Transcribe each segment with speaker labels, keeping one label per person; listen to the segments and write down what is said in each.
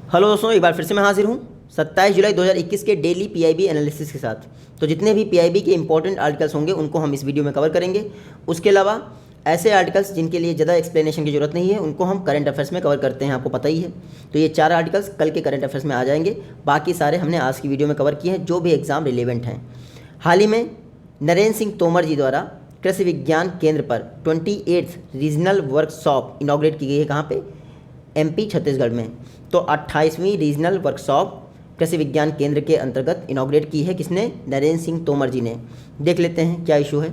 Speaker 1: Hello दोस्तों, एक बार फिर से मैं हाजिर हूँ 27 जुलाई 2021 के डेली पीआईबी एनालिसिस के साथ। तो जितने भी पीआईबी के इंपॉर्टेंट आर्टिकल्स होंगे उनको हम इस वीडियो में कवर करेंगे। उसके अलावा ऐसे आर्टिकल्स जिनके लिए ज़्यादा एक्सप्लेनेशन की जरूरत नहीं है उनको हम करंट अफेयर्स में कवर करते हैं, आपको पता ही है। तो ये 4 आर्टिकल्स कल के करंट अफेयर्स में आ जाएंगे, बाकी सारे हमने आज की वीडियो में कवर किए हैं जो भी एग्जाम रिलेवेंट हैं। हाल ही में नरेंद्र सिंह तोमर जी द्वारा कृषि विज्ञान केंद्र पर 28th रीजनल वर्कशॉप इनॉग्रेट की गई है। कहाँ पे? एमपी छत्तीसगढ़ में। तो 28वीं रीजनल वर्कशॉप कृषि विज्ञान केंद्र के अंतर्गत इनॉग्रेट की है। किसने? नरेंद्र सिंह तोमर जी ने। देख लेते हैं क्या इशू है।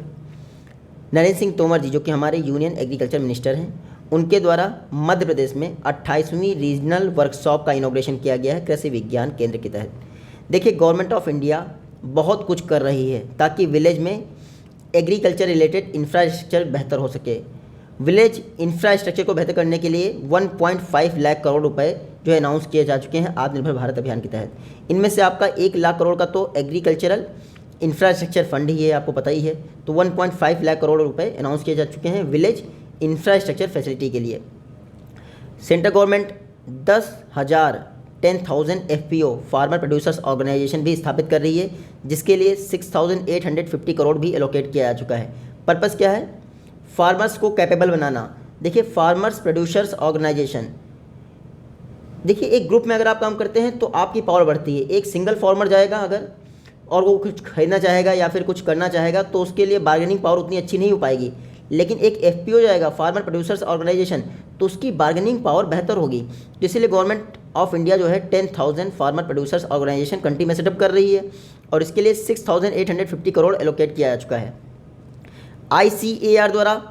Speaker 1: नरेंद्र सिंह तोमर जी जो कि हमारे यूनियन एग्रीकल्चर मिनिस्टर हैं, उनके द्वारा मध्य प्रदेश में 28वीं रीजनल वर्कशॉप का इनॉग्रेशन किया गया है कृषि विज्ञान केंद्र के तहत। देखिए, गवर्नमेंट ऑफ इंडिया बहुत कुछ कर रही है ताकि विलेज में एग्रीकल्चर रिलेटेड इंफ्रास्ट्रक्चर बेहतर हो सके। विलेज इंफ्रास्ट्रक्चर को बेहतर करने के लिए 1.5 लाख करोड़ रुपए जो है अनाउंस किए जा चुके हैं आत्मनिर्भर भारत अभियान के तहत। इनमें से आपका 1 लाख करोड़ का तो एग्रीकल्चरल इंफ्रास्ट्रक्चर फंड ही है, आपको पता ही है। तो 1.5 लाख करोड़ रुपए अनाउंस किए जा चुके हैं विलेज इंफ्रास्ट्रक्चर फैसिलिटी के लिए। Central government 10,000 FPO farmer producers organisation भी स्थापित कर रही है, जिसके लिए 6,850 करोड़ भी एलोकेट किया जा चुका है। पर्पस क्या है? फार्मर्स को कैपेबल बनाना। देखिए, फार्मर्स प्रोड्यूसर्स ऑर्गेनाइजेशन, देखिए एक ग्रुप में अगर आप काम करते हैं तो आपकी पावर बढ़ती है। एक सिंगल फार्मर जाएगा अगर और वो कुछ खरीदना चाहेगा या फिर कुछ करना चाहेगा तो उसके लिए बार्गेनिंग पावर उतनी अच्छी नहीं हो पाएगी। लेकिन एक FPO जाएगा, फार्मर प्रोड्यूसर्स ऑर्गेनाइजेशन, तो उसकी बार्गेनिंग पावर बेहतर होगी। तो इसीलिए गवर्नमेंट ऑफ इंडिया जो है 10,000 फार्मर प्रोड्यूसर्स ऑर्गेनाइजेशन कंट्री में सेटअप कर रही है और इसके लिए 6,850 करोड़ एलोकेट किया जा चुका है। ICAR द्वारा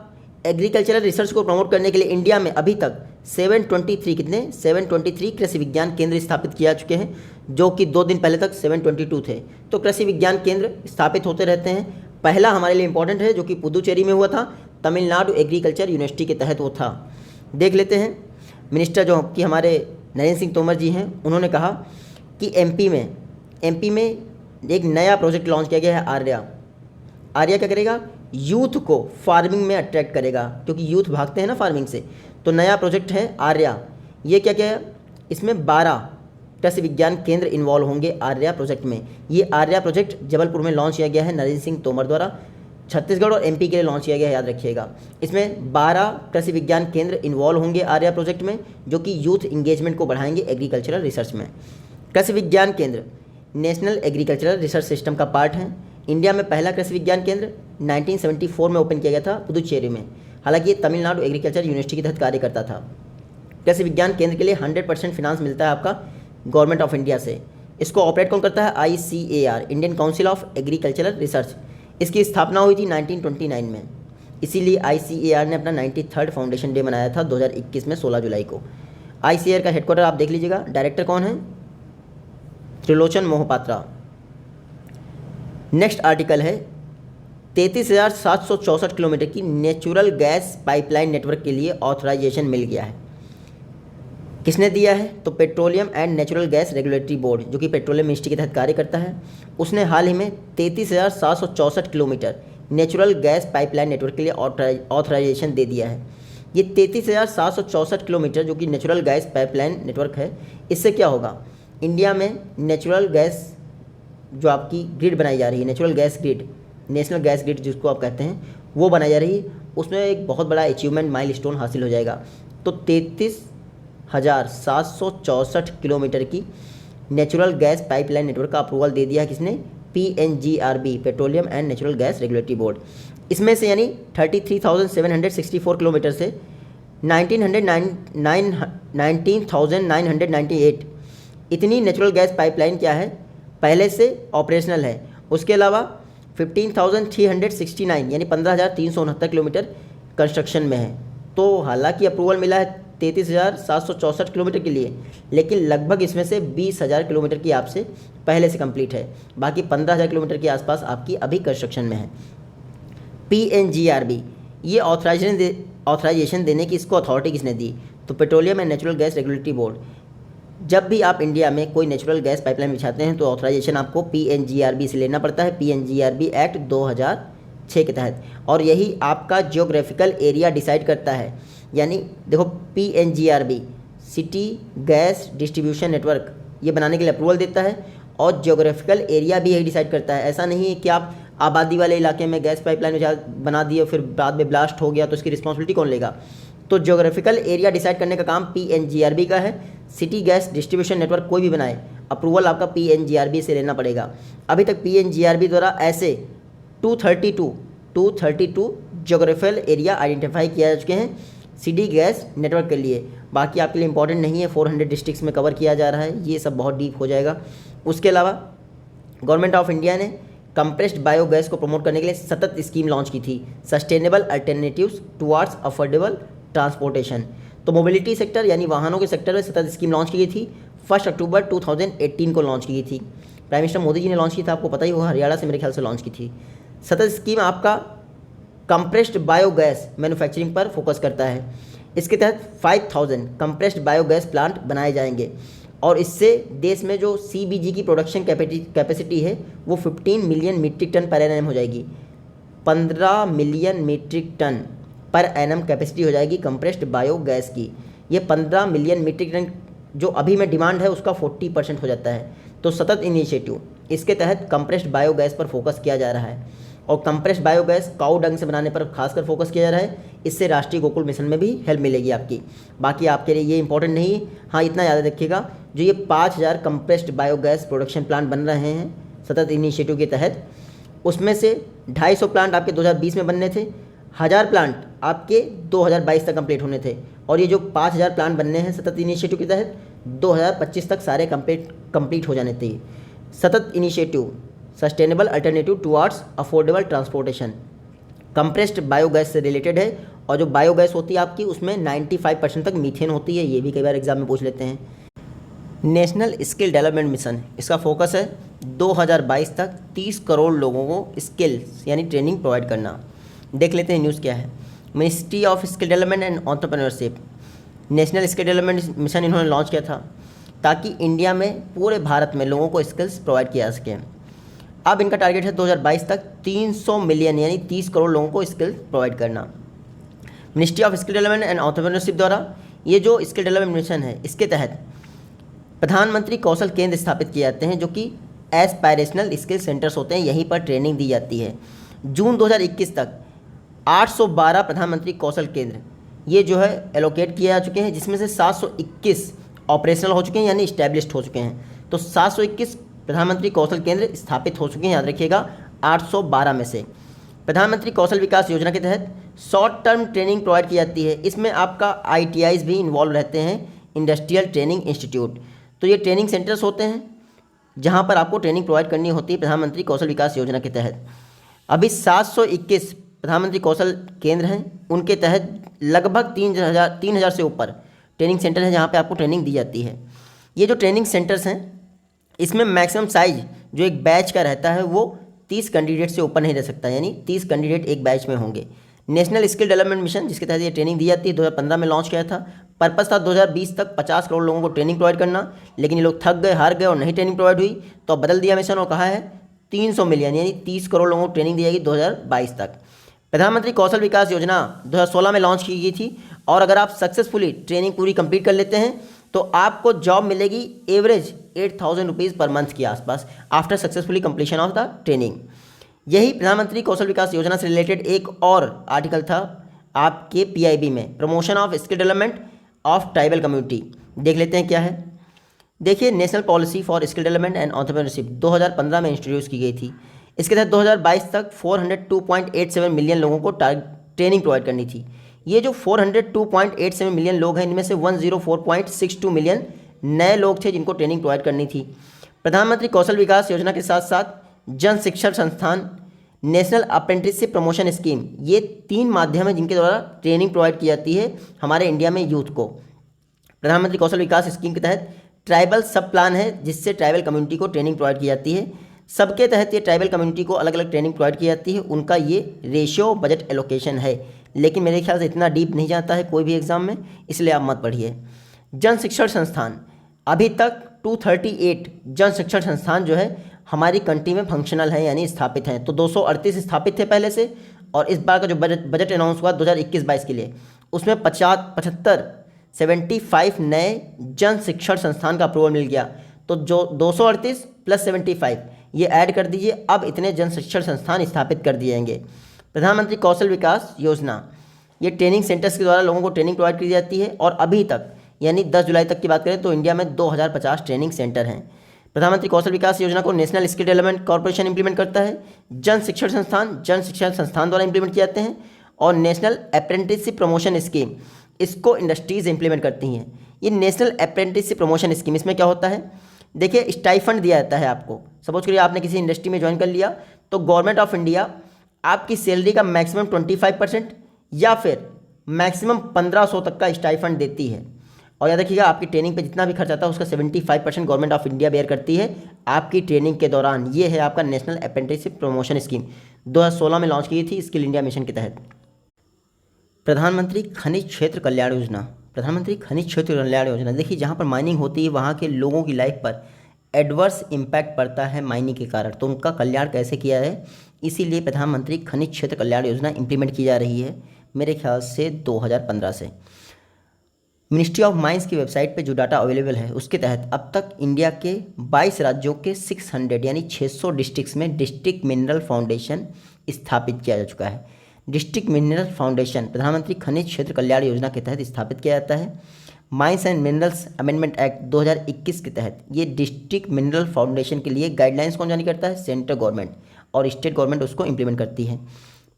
Speaker 1: एग्रीकल्चरल रिसर्च को प्रमोट करने के लिए इंडिया में अभी तक 723 कृषि विज्ञान केंद्र स्थापित किए जा चुके हैं, जो कि 2 दिन पहले तक 722 थे। तो कृषि विज्ञान केंद्र स्थापित होते रहते हैं। पहला हमारे लिए इंपॉर्टेंट है जो कि पुदुचेरी में हुआ था, तमिलनाडु एग्रीकल्चर यूनिवर्सिटी के तहत वो था। देख लेते हैं। मिनिस्टर जो कि हमारे नरेंद्र सिंह तोमर जी हैं, उन्होंने कहा कि एमपी में एक नया प्रोजेक्ट लॉन्च किया गया है, आर्या क्या करेगा? यूथ को फार्मिंग में अट्रैक्ट करेगा, क्योंकि यूथ भागते हैं ना फार्मिंग से। तो नया प्रोजेक्ट है आर्या। ये क्या क्या है? इसमें 12 कृषि विज्ञान केंद्र इन्वॉल्व होंगे आर्या प्रोजेक्ट में। ये आर्या प्रोजेक्ट जबलपुर में लॉन्च किया गया है नरेंद्र सिंह तोमर द्वारा। छत्तीसगढ़ और MP के लिए लॉन्च किया गया है, याद रखिएगा। इसमें 12 कृषि विज्ञान केंद्र इन्वॉल्व होंगे आर्या प्रोजेक्ट में, जो कि यूथ इंगेजमेंट को बढ़ाएंगे एग्रीकल्चरल रिसर्च में। कृषि विज्ञान केंद्र नेशनल एग्रीकल्चरल रिसर्च सिस्टम का पार्ट है। इंडिया में पहला कृषि विज्ञान केंद्र 1974 में ओपन किया गया था पुदुचेरी में। हालांकि ये तमिलनाडु एग्रीकल्चर यूनिवर्सिटी के तहत कार्य करता था। कृषि विज्ञान केंद्र के लिए 100% फिनांस मिलता है आपका गवर्नमेंट ऑफ इंडिया से। इसको ऑपरेट कौन करता है? ICAR, Indian council of agricultural research. इसकी स्थापना हुई थी 1929 में। इसीलिए ICAR ने अपना 93rd फाउंडेशन डे मनाया था 2021 में 16 जुलाई को। ICAR का हेडक्वार्टर आप देख लीजिएगा। डायरेक्टर कौन है? त्रिलोचन मोहपात्रा। नेक्स्ट आर्टिकल है 33,764 किलोमीटर की नेचुरल गैस पाइपलाइन नेटवर्क के लिए ऑथराइजेशन मिल गया है। किसने दिया है? तो petroleum and natural gas regulatory board, जो कि पेट्रोलियम मिनिस्ट्री के तहत कार्य करता है, उसने हाल ही में 33,764 kilometre natural gas pipeline network के लिए ऑथराइजेशन दे दिया है। ये 33,764 किलोमीटर जो कि नेचुरल गैस पाइपलाइन नेटवर्क है, इससे क्या होगा? इंडिया में नेचुरल गैस जो आपकी ग्रिड बनाई जा रही है, natural gas grid, national gas grid जिसको आप कहते हैं, वो बनाई जा रही है। उसमें एक बहुत बड़ा अचीवमेंट माइलस्टोन हासिल हो जाएगा। तो 33,764 किलोमीटर की नेचुरल गैस पाइपलाइन नेटवर्क का अप्रूवल दे दिया है किसने? PNGRB, petroleum and natural gas regulatory board. इसमें से यानी 33,764 किलोमीटर से 19,998 इतनी नेचुरल गैस पाइपलाइन क्या है? पहले से ऑपरेशनल है। उसके अलावा 15,369 यानी 15,369 किलोमीटर कंस्ट्रक्शन में है। तो हालांकि अप्रूवल मिला है 33,764 किलोमीटर के लिए, लेकिन लगभग इसमें से 20,000 किलोमीटर की आपसे पहले से कंप्लीट है। बाकी 15,000 किलोमीटर के आसपास आपकी अभी कंस्ट्रक्शन में है। PNGRB ये ऑथराइजेशन देने की इसको अथॉरिटी किसने दी? तो petroleum and natural gas regulatory board. जब भी आप इंडिया में कोई नेचुरल गैस पाइपलाइन बिछाते हैं तो ऑथराइजेशन आपको PNGRB से लेना पड़ता है, PNGRB एक्ट 2006 के तहत। और यही आपका जियोग्राफिकल एरिया डिसाइड करता है। यानी देखो, PNGRB city gas distribution network ये बनाने के लिए अप्रूवल देता है, और ज्योग्राफिकल एरिया भी यही डिसाइड करता है। ऐसा नहीं है कि आप आबादी वाले इलाके में गैस पाइपलाइन बना दिए फिर बाद में ब्लास्ट हो गया तो इसकी रिस्पॉन्सिबिलिटी कौन लेगा। तो ज्योग्राफिकल एरिया डिसाइड करने का काम PNGRB का है। सिटी गैस डिस्ट्रीब्यूशन नेटवर्क कोई भी बनाए, अप्रूवल आपका PNGRB से लेना पड़ेगा। अभी तक PNGRB द्वारा ऐसे 232 ज्योग्राफिकल एरिया आइडेंटिफाई किया जा चुके हैं सिटी गैस नेटवर्क के लिए। बाकी आपके लिए इंपॉर्टेंट नहीं है, 400 डिस्ट्रिक्ट्स में कवर किया जा रहा है, ये सब बहुत डीप हो जाएगा। उसके अलावा गवर्नमेंट ऑफ इंडिया ने कंप्रेस्ड बायोगैस को प्रमोट करने के लिए सतत स्कीम लॉन्च की थी, sustainable alternatives towards affordable transportation. तो मोबिलिटी सेक्टर यानी वाहनों के सेक्टर में सतत स्कीम लॉन्च की गई थी। 1 अक्टूबर 2018 को लॉन्च की गई थी, प्राइम मिनिस्टर मोदी जी ने लॉन्च की था, आपको पता ही होगा, हरियाणा से मेरे ख्याल से लॉन्च की थी। सतत स्कीम आपका कंप्रेस्ड बायोगैस मैन्युफैक्चरिंग पर फोकस करता है। इसके तहत 5000 कंप्रेस्ड बायोगैस प्लांट बनाए जाएंगे, और इससे देश में जो CBG की प्रोडक्शन कैपेसिटी है वो 15 million metric ton per annum हो जाएगी। 15 million metric ton per annum capacity हो जाएगी कंप्रेस्ड बायोगैस की। ये 15 मिलियन मीट्रिक टन जो अभी में डिमांड है उसका 40% हो जाता है। तो सतत इनिशिएटिव, इसके तहत कंप्रेस्ड बायोगैस पर फोकस किया जा रहा है, और कंप्रेस्ड बायोगैस काऊ डंग से बनाने पर खासकर फोकस किया जा रहा है। इससे राष्ट्रीय गोकुल मिशन में भी हेल्प मिलेगी आपकी। बाकी आपके लिए ये इंपॉर्टेंट नहीं है, हाँ इतना याद रखिएगा, जो ये 5000 कंप्रेस्ड बायोगैस प्रोडक्शन प्लांट बन रहे हैं सतत इनिशिएटिव के तहत, उसमें से 250 प्लांट आपके 2020 में बनने थे, 1000 प्लांट आपके 2022 तक कंप्लीट होने थे, और ये जो 5000 प्लांट बनने हैं सतत इनिशिएटिव के तहत 2025 तक सारे कंप्लीट हो जाने चाहिए। सतत initiative sustainable alternative towards affordable transportation compressed biogas से रिलेटेड है, और जो बायोगैस होती है आपकी उसमें 95% तक मीथेन होती है, ये भी कई बार एग्जाम में पूछ लेते हैं। नेशनल स्किल डेवलपमेंट मिशन, इसका फोकस है 2022 तक 30 करोड़ लोगों को स्किल्स यानी ट्रेनिंग प्रोवाइड करना। देख लेते हैं न्यूज़ क्या है। Ministry of skill development and entrepreneurship national skill development mission इन्होंने लॉन्च किया था, ताकि इंडिया में पूरे भारत में लोगों को स्किल्स प्रोवाइड किया जा सके। अब इनका टारगेट है 2022 तक 300 मिलियन यानी 30 करोड़ लोगों को स्किल प्रोवाइड करना। Ministry of skill development and entrepreneurship द्वारा ये जो स्किल डेवलपमेंट मिशन है, इसके तहत प्रधानमंत्री कौशल केंद्र स्थापित किए जाते हैं, जो कि एस्पायरेशनल स्किल सेंटर्स होते हैं, यहीं पर ट्रेनिंग दी जाती है। जून 2021 तक 812 प्रधानमंत्री कौशल केंद्र ये जो है एलोकेट किए जा चुके हैं, जिसमें से 721 ऑपरेशनल हो चुके हैं यानी इस्टेब्लिश्ड हो चुके हैं। तो 721 प्रधानमंत्री कौशल केंद्र स्थापित हो चुके हैं, याद रखिएगा 812 में से। प्रधानमंत्री कौशल विकास योजना के तहत शॉर्ट टर्म ट्रेनिंग प्रोवाइड की जाती है, इसमें आपका ITIs भी इन्वॉल्व रहते हैं, इंडस्ट्रियल ट्रेनिंग इंस्टीट्यूट। तो ये ट्रेनिंग सेंटर्स होते हैं जहाँ पर आपको ट्रेनिंग प्रोवाइड करनी होती है प्रधानमंत्री कौशल विकास योजना के तहत। अभी 721 प्रधानमंत्री कौशल केंद्र हैं, उनके तहत लगभग 3000 से ऊपर ट्रेनिंग सेंटर हैं जहाँ पे आपको ट्रेनिंग दी जाती है। ये जो ट्रेनिंग सेंटर्स हैं इसमें मैक्सिमम साइज जो एक बैच का रहता है वो 30 कैंडिडेट से ऊपर नहीं रह सकता, यानी 30 कैंडिडेट एक बैच में होंगे। नेशनल स्किल डेवलपमेंट मिशन जिसके तहत ये ट्रेनिंग दी जाती है 2015 में लॉन्च किया था। पर्पस था 2020 तक 50 करोड़ लोगों को ट्रेनिंग प्रोवाइड करना, लेकिन ये लोग थक गए, हार गए और नहीं ट्रेनिंग प्रोवाइड हुई, तो बदल दिया मिशन और कहा है 300 मिलियन यानी 30 करोड़ लोगों को ट्रेनिंग दी जाएगी 2022 तक। प्रधानमंत्री कौशल विकास योजना 2016 में लॉन्च की गई थी, और अगर आप सक्सेसफुली ट्रेनिंग पूरी कंप्लीट कर लेते हैं तो आपको जॉब मिलेगी एवरेज 8000 रुपीज़ पर मंथ के आसपास after successfully completion of the training. यही प्रधानमंत्री कौशल विकास योजना से रिलेटेड एक और आर्टिकल था आपके PIB में, promotion of skill development of tribal community. देख लेते हैं क्या है। देखिए, national policy for skill development and entrepreneurship 2015 में इंट्रोड्यूस की गई थी। इसके तहत 2022 तक 402.87 मिलियन लोगों को ट्रेनिंग प्रोवाइड करनी थी। ये जो 402.87 मिलियन लोग हैं, इनमें से 104.62 मिलियन नए लोग थे जिनको ट्रेनिंग प्रोवाइड करनी थी। प्रधानमंत्री कौशल विकास योजना के साथ साथ जन शिक्षण संस्थान, नेशनल अप्रेंटिसशिप प्रमोशन स्कीम, ये 3 माध्यम हैं जिनके द्वारा ट्रेनिंग प्रोवाइड की जाती है हमारे इंडिया में यूथ को। प्रधानमंत्री कौशल विकास स्कीम के तहत ट्राइबल सब प्लान है जिससे ट्राइबल कम्युनिटी को ट्रेनिंग प्रोवाइड की जाती है। सबके तहत ये ट्राइबल कम्युनिटी को अलग अलग ट्रेनिंग प्रोवाइड की जाती है, उनका ये रेशियो बजट एलोकेशन है, लेकिन मेरे ख्याल से इतना डीप नहीं जाता है कोई भी एग्जाम में, इसलिए आप मत पढ़िए। जन शिक्षण संस्थान, अभी तक 238 जन शिक्षण संस्थान जो है हमारी कंट्री में फंक्शनल है यानी स्थापित हैं। तो 238 स्थापित थे पहले से, और इस बार का जो बजट अनाउंस हुआ 2021-22 के लिए, उसमें 75 75 नए जन शिक्षण संस्थान का अप्रूवल मिल गया। तो जो 238 प्लस 75 ये ऐड कर दीजिए, अब इतने जन शिक्षण संस्थान स्थापित कर दिए जाएंगे। प्रधानमंत्री कौशल विकास योजना, ये ट्रेनिंग सेंटर्स के द्वारा लोगों को ट्रेनिंग प्रोवाइड की जाती है और अभी तक यानी 10 जुलाई तक की बात करें तो इंडिया में 2050 ट्रेनिंग सेंटर हैं। प्रधानमंत्री कौशल विकास योजना को national skill development corporation implement करता है। जन शिक्षण संस्थान द्वारा इंप्लीमेंट किए जाते हैं। और नेशनल अप्रेंटिसशिप प्रमोशन स्कीम, इसको इंडस्ट्रीज इंप्लीमेंट करती हैं। ये नेशनल अप्रेंटिसशिप प्रमोशन स्कीम, इसमें क्या होता है, देखिए स्टाइफंड दिया जाता है आपको। सपोज करिए आपने किसी इंडस्ट्री में ज्वाइन कर लिया तो गवर्नमेंट ऑफ इंडिया आपकी सैलरी का मैक्सिमम 25% या फिर मैक्सिमम 1500 तक का स्टाइफंड देती है। और याद रखिएगा आपकी ट्रेनिंग पे जितना भी खर्च आता है उसका 75% गवर्नमेंट ऑफ इंडिया बेयर करती है आपकी ट्रेनिंग के दौरान। ये है आपका नेशनल अप्रेंटिसशिप प्रमोशन स्कीम, 2016 में लॉन्च की थी स्किल इंडिया मिशन के तहत। प्रधानमंत्री खनिज क्षेत्र कल्याण योजना, प्रधानमंत्री खनिज क्षेत्र कल्याण योजना, देखिए जहाँ पर माइनिंग होती है वहाँ के लोगों की लाइफ पर एडवर्स इम्पैक्ट पड़ता है माइनिंग के कारण, तो उनका कल्याण कैसे किया है, इसीलिए प्रधानमंत्री खनिज क्षेत्र कल्याण योजना इंप्लीमेंट की जा रही है मेरे ख्याल से 2015 से। मिनिस्ट्री ऑफ माइंस की वेबसाइट पे जो डाटा अवेलेबल है उसके तहत अब तक इंडिया के 22 राज्यों के 600 यानी 600 डिस्ट्रिक्ट्स में डिस्ट्रिक्ट मिनरल फाउंडेशन स्थापित किया जा चुका है। डिस्ट्रिक्ट मिनरल फाउंडेशन प्रधानमंत्री खनिज क्षेत्र कल्याण योजना के तहत स्थापित किया जाता है। Mines and minerals amendment act 2021 के तहत ये डिस्ट्रिक्ट मिनरल फाउंडेशन के लिए गाइडलाइंस कौन जारी करता है, सेंट्रल गवर्नमेंट, और स्टेट गवर्नमेंट उसको इंप्लीमेंट करती है।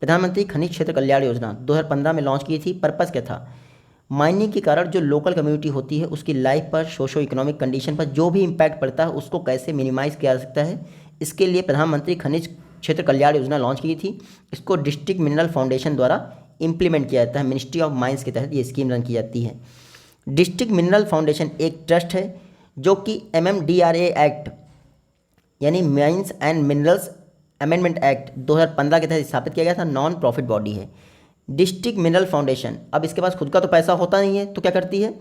Speaker 1: प्रधानमंत्री खनिज क्षेत्र कल्याण योजना 2015 में लॉन्च की थी। पर्पज़ क्या था, माइनिंग के कारण जो लोकल कम्युनिटी होती है उसकी लाइफ पर, सोशो इकोनॉमिक कंडीशन पर जो भी इम्पैक्ट पड़ता है उसको कैसे मिनिमाइज़ किया जा सकता है, इसके लिए प्रधानमंत्री खनिज क्षेत्र कल्याण योजना लॉन्च की थी। इसको डिस्ट्रिक्ट मिनरल फाउंडेशन द्वारा इंप्लीमेंट किया जाता है। मिनिस्ट्री ऑफ माइंस के तहत ये स्कीम रन की जाती है। डिस्ट्रिक्ट मिनरल फाउंडेशन एक ट्रस्ट है जो कि MMDRA एक्ट यानी mines and minerals amendment act 2015 के तहत स्थापित किया गया था, नॉन प्रॉफिट बॉडी है। डिस्ट्रिक्ट मिनरल फाउंडेशन, अब इसके पास खुद का तो पैसा होता नहीं है तो क्या करती है,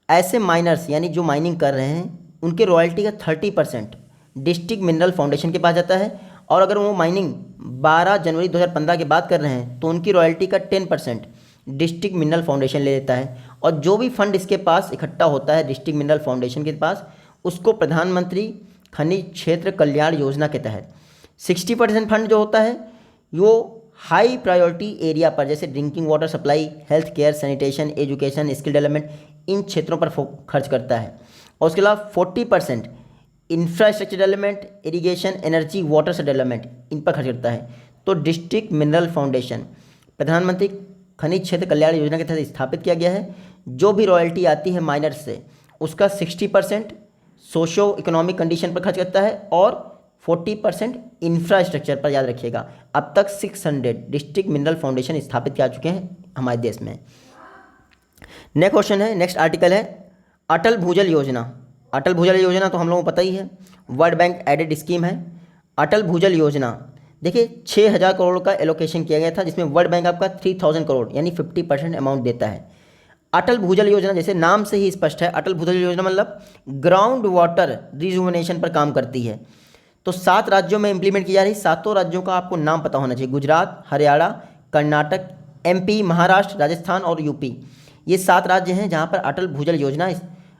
Speaker 1: ऐसे माइनर्स यानी जो माइनिंग कर रहे हैं उनके रॉयल्टी का 30% डिस्ट्रिक्ट मिनरल फाउंडेशन के पास जाता है। और अगर वो माइनिंग 12 जनवरी 2015 के बाद कर रहे हैं तो उनकी रॉयल्टी का 10% डिस्ट्रिक्ट मिनरल फाउंडेशन ले लेता है। और जो भी फंड इसके पास इकट्ठा होता है डिस्ट्रिक्ट मिनरल फाउंडेशन के पास, उसको प्रधानमंत्री खनिज क्षेत्र कल्याण योजना के तहत 60% फंड जो होता है वो हाई प्रायोरिटी एरिया पर, जैसे drinking water supply, health care, sanitation, education, skill development, इन क्षेत्रों पर खर्च करता है। और उसके अलावा 40% infrastructure development, irrigation, energy, water से डेवलपमेंट, इन पर खर्च करता है। तो डिस्ट्रिक्ट मिनरल फाउंडेशन प्रधानमंत्री खनिज क्षेत्र कल्याण योजना के तहत स्थापित किया गया है। जो भी रॉयल्टी आती है माइनर्स से उसका 60% सोशो इकोनॉमिक कंडीशन पर खर्च करता है और 40% इंफ्रास्ट्रक्चर पर। याद रखिएगा अब तक 600 डिस्ट्रिक्ट मिनरल फाउंडेशन स्थापित किया चुके हैं हमारे देश में। नेक्स्ट क्वेश्चन है, नेक्स्ट आर्टिकल है अटल भूजल योजना। अटल भूजल योजना तो हम लोगों को पता ही है, वर्ल्ड बैंक एडेड स्कीम है। अटल भूजल योजना देखिए 6000 करोड़ का एलोकेशन किया गया था, जिसमें वर्ल्ड बैंक आपका 3000 करोड़ यानी 50% अमाउंट देता है। अटल भूजल योजना जैसे नाम से ही स्पष्ट है, अटल भूजल योजना मतलब ग्राउंड वाटर रिजुवनेशन पर काम करती है। तो 7 राज्यों में इंप्लीमेंट की जा रही, 7 राज्यों का आपको नाम पता होना चाहिए, गुजरात, हरियाणा, कर्नाटक, MP, महाराष्ट्र, राजस्थान और UP। ये 7 राज्य हैं जहाँ पर अटल भूजल योजना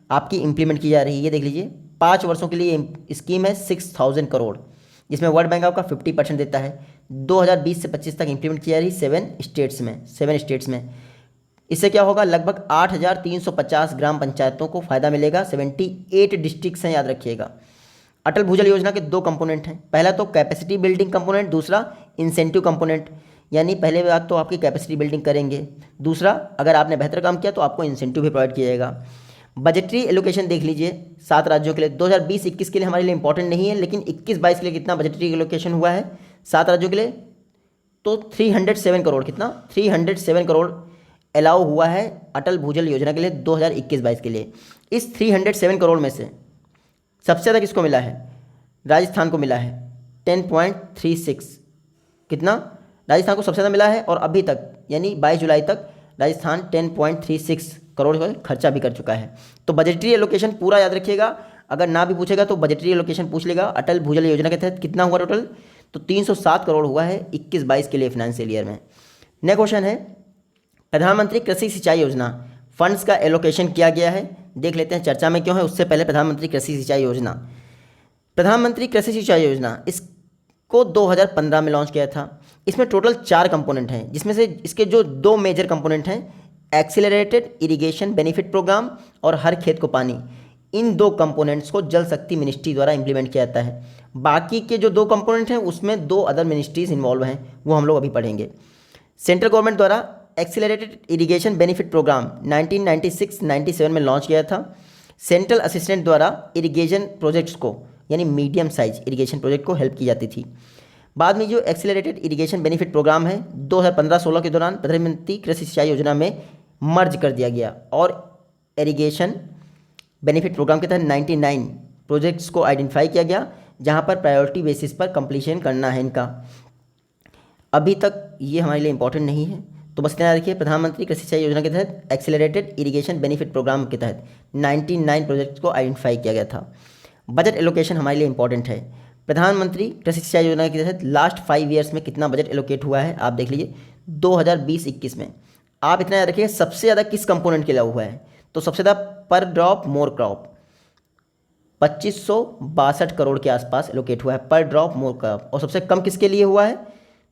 Speaker 1: आपकी इंप्लीमेंट की जा रही है। ये देख लीजिए 5 वर्षों के लिए स्कीम है, 6000 करोड़, जिसमें वर्ल्ड बैंक आपका 50% देता है। 2020 से 25 तक इंप्लीमेंट की जा रही 7 स्टेट्स में। इससे क्या होगा, लगभग 8350 ग्राम पंचायतों को फ़ायदा मिलेगा। 78 डिस्ट्रिक्ट्स हैं, याद रखिएगा। अटल भूजल योजना के 2 कंपोनेंट हैं, पहला तो कैपेसिटी बिल्डिंग कंपोनेंट, दूसरा इंसेंटिव कंपोनेंट। यानी पहले बात तो आपकी कैपेसिटी बिल्डिंग करेंगे, दूसरा अगर आपने बेहतर काम किया तो आपको इंसेंटिव भी प्रोवाइड किया जाएगा। बजटरी एलोकेशन देख लीजिए 7 राज्यों के लिए, 2020-21 के लिए हमारे लिए इंपॉर्टेंट नहीं है, लेकिन 21-22 के लिए कितना बजटरी एलोकेशन हुआ है 7 राज्यों के लिए, तो 307 करोड़, कितना 307 करोड़ अलाउ हुआ है अटल भूजल योजना के लिए 2021-22 के लिए। इस 307 करोड़ में से सबसे ज़्यादा किसको मिला है, राजस्थान को मिला है 10.36, कितना राजस्थान को सबसे ज़्यादा मिला है। और अभी तक यानी 22 जुलाई तक राजस्थान 10.36 करोड़ का खर्चा भी कर चुका है। तो बजटरी एलोकेशन पूरा याद रखिएगा, अगर ना भी पूछेगा तो बजटरी एलोकेशन पूछ लेगा। अटल भूजल योजना के तहत कितना हुआ टोटल, तो 307 करोड़ हुआ है 21-22 के लिए फाइनेंशियल ईयर में। नेक्स्ट क्वेश्चन है प्रधानमंत्री कृषि सिंचाई योजना, फंड्स का एलोकेशन किया गया है, देख लेते हैं चर्चा में क्यों है। उससे पहले प्रधानमंत्री कृषि सिंचाई योजना, प्रधानमंत्री कृषि सिंचाई योजना इसको 2015 में लॉन्च किया था। इसमें टोटल 4 कंपोनेंट हैं, जिसमें से इसके जो 2 मेजर कंपोनेंट हैं, एक्सीलरेटेड इरिगेशन बेनिफिट प्रोग्राम और हर खेत को पानी, इन 2 कंपोनेंट्स को जल शक्ति मिनिस्ट्री द्वारा इंप्लीमेंट किया जाता है। बाकी के जो 2 कंपोनेंट हैं उसमें 2 अदर मिनिस्ट्रीज इन्वॉल्व हैं, वो हम लोग अभी पढ़ेंगे। सेंट्रल गवर्नमेंट द्वारा एक्सीलरेटेड इरिगेशन बेनिफिट प्रोग्राम 1996-97 में लॉन्च किया था। सेंट्रल असिस्टेंट द्वारा इरिगेशन प्रोजेक्ट्स को यानी मीडियम साइज इरिगेशन प्रोजेक्ट को हेल्प की जाती थी। बाद में जो एक्सीलरेटेड इरिगेशन बेनिफिट प्रोग्राम है 2015-16 के दौरान प्रधानमंत्री कृषि सिंचाई योजना में मर्ज कर दिया गया और इरिगेशन बेनिफिट प्रोग्राम के तहत 99 प्रोजेक्ट्स को आइडेंटिफाई किया गया, जहां पर प्रायोरिटी बेसिस पर कंप्लीशन करना है इनका। अभी तक ये हमारे लिए इंपॉर्टेंट नहीं है, तो बस ध्यान रखिए प्रधानमंत्री कृषि सिंचाई योजना के तहत एक्सीलरेटेड इरिगेशन बेनिफिट प्रोग्राम के तहत 99 प्रोजेक्ट्स को आइडेंटिफाई किया गया था। बजट एलोकेशन हमारे लिए इंपॉर्टेंट है। प्रधानमंत्री कृषि सिंचाई योजना के तहत लास्ट 5 ईयर्स में कितना बजट एलोकेट हुआ है आप देख लीजिए। 2020-21 में आप इतना याद रखिए सबसे ज़्यादा किस कंपोनेंट के लिए हुआ है, तो सबसे ज़्यादा पर ड्रॉप मोर क्रॉप 2562 करोड़ के आसपास एलोकेट हुआ है पर ड्रॉप मोर क्रॉप, और सबसे कम किसके लिए हुआ है,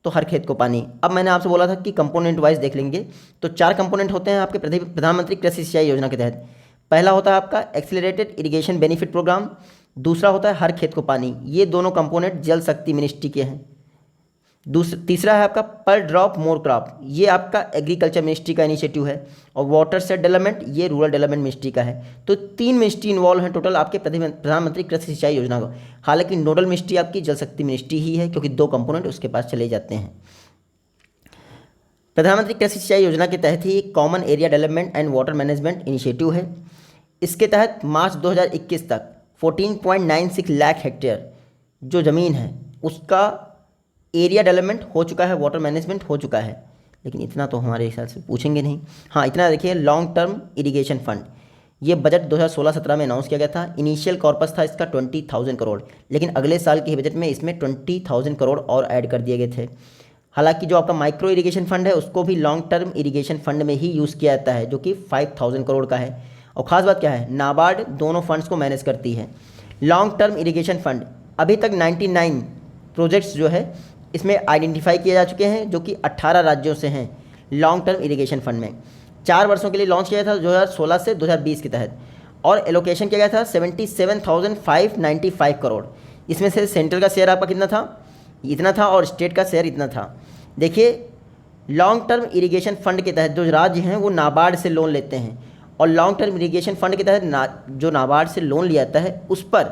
Speaker 1: तो हर खेत को पानी। अब मैंने आपसे बोला था कि कंपोनेंट वाइज देख लेंगे, तो 4 कंपोनेंट होते हैं आपके प्रधानमंत्री कृषि सिंचाई योजना के तहत। पहला होता है आपका एक्सीलरेटेड इरिगेशन बेनिफिट प्रोग्राम, दूसरा होता है हर खेत को पानी, ये दोनों कंपोनेंट जल शक्ति मिनिस्ट्री के हैं। तीसरा है आपका पर ड्रॉप मोर क्रॉप, ये आपका एग्रीकल्चर मिनिस्ट्री का इनिशिएटिव है, और वाटर सेट डेवलपमेंट ये रूरल डेवलपमेंट मिनिस्ट्री का है। तो 3 मिनिस्ट्री इन्वॉल्व हैं टोटल आपके प्रधानमंत्री कृषि सिंचाई योजना को। हालांकि नोडल मिनिस्ट्री आपकी जल शक्ति मिनिस्ट्री ही है, क्योंकि 2 कंपोनेंट उसके पास चले जाते हैं। प्रधानमंत्री कृषि सिंचाई योजना के तहत ही common area development and water management initiative है। इसके तहत मार्च 2021 तक 14.96 लाख हेक्टेयर जो ज़मीन है उसका एरिया डेवलपमेंट हो चुका है, वाटर मैनेजमेंट हो चुका है। लेकिन इतना तो हमारे हिसाब से पूछेंगे नहीं। हाँ, इतना देखिए लॉन्ग टर्म इरिगेशन फंड, ये बजट 2016-17 में अनाउंस किया गया था। इनिशियल कॉर्पस था इसका 20,000 करोड़, लेकिन अगले साल के बजट में इसमें 20,000 करोड़ और ऐड कर दिए गए थे। हालांकि जो आपका माइक्रो इरिगेशन फंड है उसको भी लॉन्ग टर्म इरिगेशन फंड में ही यूज़ किया जाता है, जो कि 5,000 करोड़ का है। और ख़ास बात क्या है, नाबार्ड दोनों फंड्स को मैनेज करती है। लॉन्ग टर्म इरिगेशन फंड अभी तक 99 प्रोजेक्ट्स जो है इसमें आइडेंटिफाई किए जा चुके हैं, जो कि 18 राज्यों से हैं। लॉन्ग टर्म इरिगेशन फंड में 4 वर्षों के लिए लॉन्च किया था 2016 से 2020 के तहत, और एलोकेशन किया गया था 77,595 करोड़। इसमें से सेंट्रल का शेयर आपका कितना था, इतना था, और स्टेट का शेयर इतना था। देखिए लॉन्ग टर्म इरिगेशन फंड के तहत जो राज्य हैं वो नाबार्ड से लोन लेते हैं, और लॉन्ग टर्म इरिगेशन फंड के तहत जो नाबार्ड से लोन लिया जाता है उस पर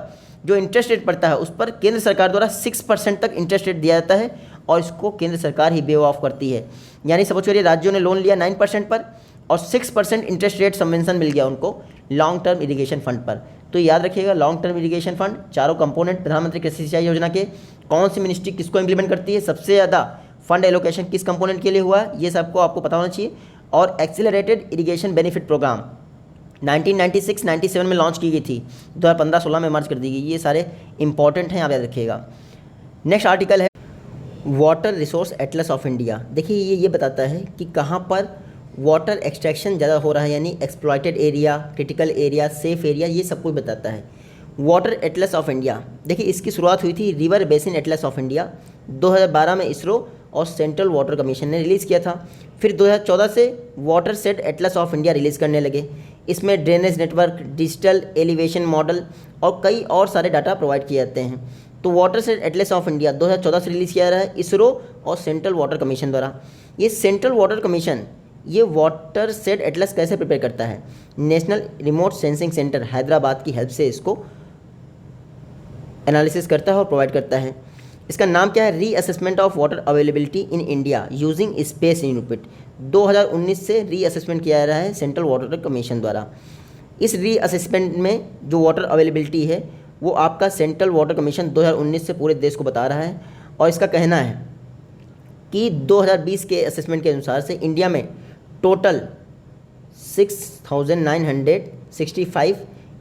Speaker 1: जो इंटरेस्ट रेट पड़ता है उस पर केंद्र सरकार द्वारा 6% तक इंटरेस्ट रेट दिया जाता है, और इसको केंद्र सरकार ही वेव ऑफ करती है। यानी सपोज करिए राज्यों ने लोन लिया 9% पर और 6% इंटरेस्ट रेट सबवेंशन मिल गया उनको लॉन्ग टर्म इरिगेशन फंड पर। तो याद रखिएगा लॉन्ग टर्म इरिगेशन फंड, चारों कंपोनेंट प्रधानमंत्री कृषि सिंचाई योजना के, कौन सी मिनिस्ट्री किसको इंप्लीमेंट करती है, सबसे ज़्यादा फंड एलोकेशन किस कंपोनेंट के लिए हुआ है, ये सबको आपको पता होना चाहिए। और एक्सीलरेटेड इरिगेशन बेनिफिट प्रोग्राम 1996-97 में लॉन्च की गई थी, 2015-16 में मर्ज कर दी गई। ये सारे इंपॉर्टेंट हैं, आप याद रखिएगा। नेक्स्ट आर्टिकल है water resource Atlas of India. देखिए ये बताता है कि कहाँ पर वाटर एक्सट्रैक्शन ज़्यादा हो रहा है, यानी exploited area, critical area, safe area, ये सब कुछ बताता है। वाटर एटलस ऑफ इंडिया, देखिए इसकी शुरुआत हुई थी river basin Atlas of India, 2012 में इसरो और सेंट्रल वाटर कमीशन ने रिलीज़ किया था। फिर 2014 से water set Atlas of India release करने लगे। इसमें drainage network, digital elevation model और कई और सारे डाटा प्रोवाइड किए जाते हैं। तो water set Atlas of India 2014 से रिलीज़ किया जा रहा है इसरो और सेंट्रल वाटर कमीशन द्वारा। ये सेंट्रल वाटर कमीशन ये वाटर सेट एटलस कैसे प्रिपेयर करता है, national remote sensing centre Hyderabad की हेल्प से इसको एनालिसिस करता है और प्रोवाइड करता है। इसका नाम क्या है, reassessment of water availability in India using space unit. 2019 से रीअसेसमेंट किया जा रहा है सेंट्रल वाटर कमीशन द्वारा। इस रीअसेसमेंट में जो वाटर अवेलेबिलिटी है वो आपका सेंट्रल वाटर कमीशन 2019 से पूरे देश को बता रहा है, और इसका कहना है कि 2020 के असेसमेंट के अनुसार से इंडिया में टोटल 6,965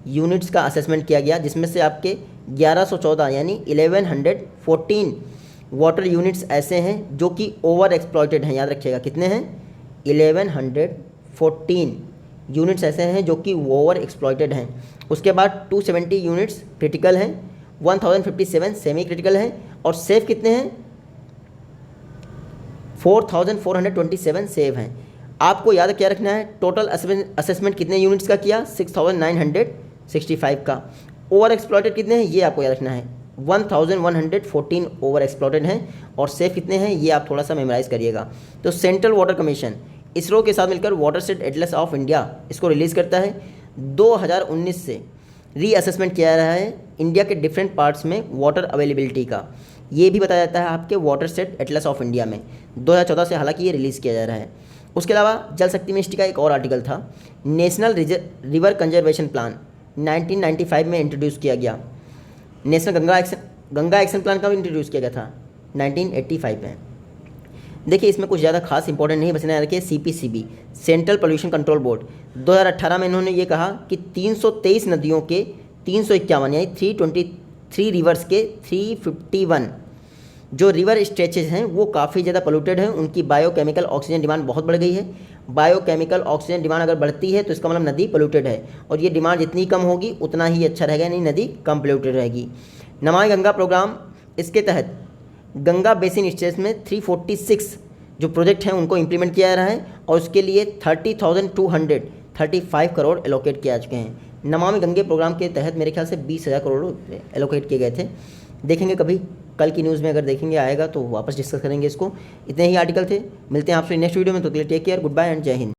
Speaker 1: यूनिट्स का असेसमेंट किया गया, जिसमें से आपके 1114 यानी 1114 वाटर यूनिट्स ऐसे हैं जो कि ओवर एक्सप्लॉयटेड हैं। याद रखिएगा कितने हैं, 1114 यूनिट्स ऐसे हैं जो कि ओवर एक्सप्लॉयटेड हैं। उसके बाद 270 यूनिट्स क्रिटिकल हैं, 1057 सेमी क्रिटिकल हैं, और सेफ कितने हैं? 4427 सेव हैं। आपको याद क्या रखना है? टोटल असेसमेंट कितने यूनिट्स का किया? 6965 का। ओवर एक्सप्लॉयटेड कितने हैं ये आपको याद रखना है, 1114 ओवर एक्सप्लॉयटेड हैं, और सेफ कितने हैं ये आप थोड़ा सा मेमोराइज करिएगा। तो सेंट्रल वाटर कमीशन इसरो के साथ मिलकर वाटरशेड एटलस ऑफ इंडिया इसको रिलीज़ करता है। 2019 से रीअसेसमेंट किया रहा है इंडिया के डिफरेंट पार्ट्स में वाटर अवेलेबिलिटी का। ये भी बताया जाता है आपके वाटरशेड एटलस ऑफ इंडिया में। 2014 से हालांकि ये रिलीज़ किया जा रहा है। उसके अलावा जल शक्ति मिनिस्ट्री का एक और आर्टिकल था, नेशनल रिवर कंजर्वेशन प्लान 1995 में इंट्रोड्यूस किया गया। नेशनल गंगा एक्शन प्लान का भी इंट्रोड्यूस किया गया था 1985 में। देखिए इसमें कुछ ज़्यादा खास इंपॉर्टेंट नहीं, बस इन्हें रखिए CPCB central pollution control board 2018 में इन्होंने ये कहा कि 323 नदियों के 351 यानी 323 रिवर्स के 351 जो रिवर स्ट्रेचेज हैं वो काफ़ी ज़्यादा पोल्यूटेड हैं, उनकी बायोकेमिकल ऑक्सीजन डिमांड बहुत बढ़ गई है। बायोकेमिकल ऑक्सीजन डिमांड अगर बढ़ती है तो इसका मतलब नदी पोल्यूटेड है, और ये डिमांड जितनी कम होगी उतना ही अच्छा रहेगा, यानी नदी कम पोल्यूटेड रहेगी। नमामि गंगा प्रोग्राम, इसके तहत गंगा बेसिन स्टेट्स में 346 जो प्रोजेक्ट हैं उनको इम्प्लीमेंट किया जा रहा है, और उसके लिए 30,235 करोड़ एलोकेट किए जा चुके हैं। नमामि गंगे प्रोग्राम के तहत मेरे ख्याल से 20,000 करोड़ एलोकेट किए गए थे। देखेंगे कभी कल की न्यूज़ में, अगर देखेंगे आएगा तो वापस डिस्कस करेंगे इसको। इतने ही आर्टिकल थे, मिलते हैं आपसे नेक्स्ट वीडियो में, तो take care, goodbye and जय हिंद।